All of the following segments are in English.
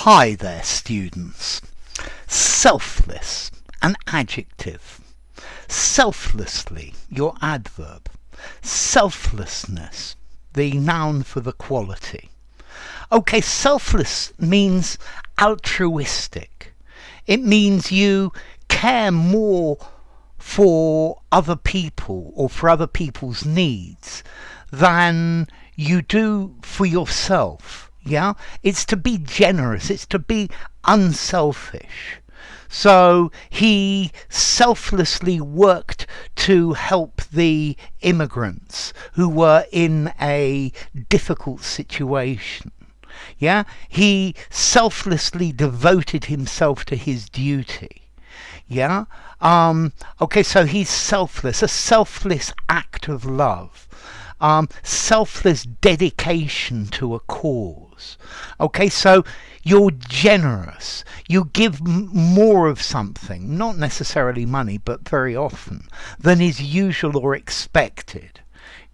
Hi there, students. Selfless, an adjective. Selflessly, your adverb. Selflessness, the noun for the quality. Okay, selfless means altruistic. It means you care more for other people or for other people's needs than you do for yourself. Yeah, it's to be generous, it's to be unselfish. So he selflessly worked to help the immigrants who were in a difficult situation. Yeah, he selflessly devoted himself to his duty. Yeah, okay, so he's selfless, a selfless act of love. Selfless dedication to a cause. Okay, so you're generous. You give more of something, not necessarily money, but very often, than is usual or expected.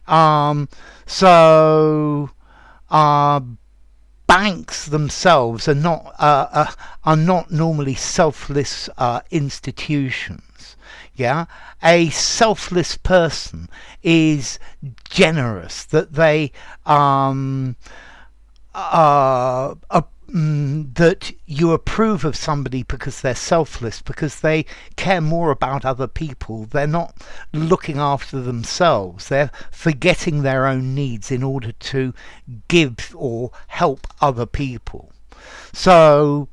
Banks themselves are not normally selfless institutions. Yeah, a selfless person is generous, that they that you approve of somebody because they're selfless, because they care more about other people. They're not looking after themselves. They're forgetting their own needs in order to give or help other people. So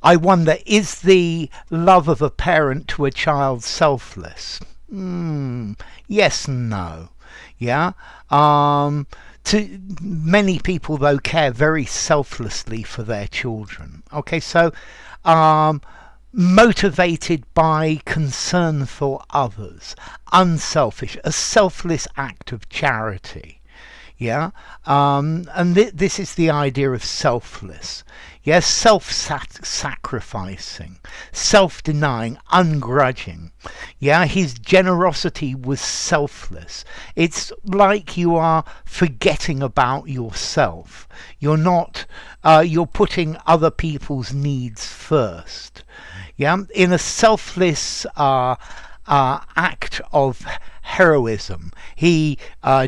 I wonder, is the love of a parent to a child selfless? Yes and no. Yeah. Many people, though, care very selflessly for their children. Okay, so motivated by concern for others, unselfish, a selfless act of charity. Yeah, and this is the idea of selfless. Yes, self-sacrificing, self-denying, ungrudging. Yeah, his generosity was selfless. It's like you are forgetting about yourself. You're not, you're putting other people's needs first. Yeah, in a selfless act of heroism, he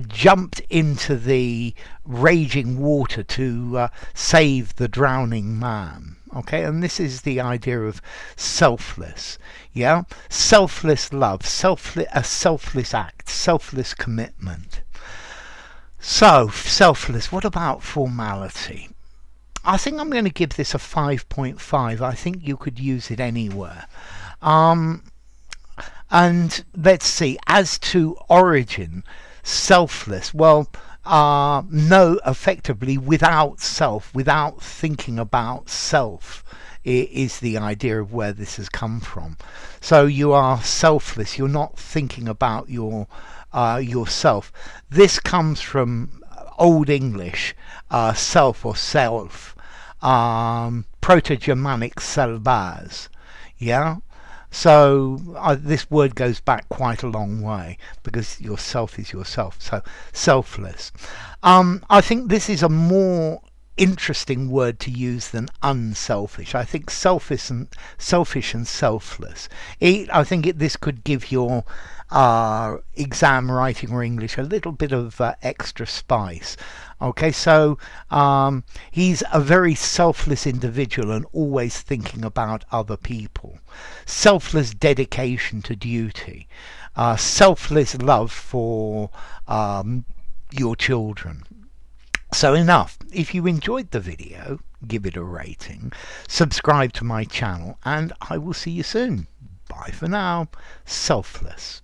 jumped into the raging water to save the drowning man. Okay, and this is the idea of selfless. Yeah, selfless love, a selfless act, selfless commitment. So selfless. What about formality? I think I'm going to give this a 5.5. I think you could use it anywhere. And let's see, as to origin, selfless, well, no, effectively without self, without thinking about self, is the idea of where this has come from. So you are selfless, you're not thinking about yourself. This comes from Old English, self or self, Proto-Germanic selbaz, yeah? So this word goes back quite a long way, because yourself is yourself, so selfless. I think this is a more interesting word to use than unselfish. I think selfish and selfless. I think this could give your exam writing or English a little bit of extra spice. Okay, so he's a very selfless individual and always thinking about other people. Selfless dedication to duty. Selfless love for your children. So enough. If you enjoyed the video, give it a rating, subscribe to my channel, and I will see you soon. Bye for now. Selfless.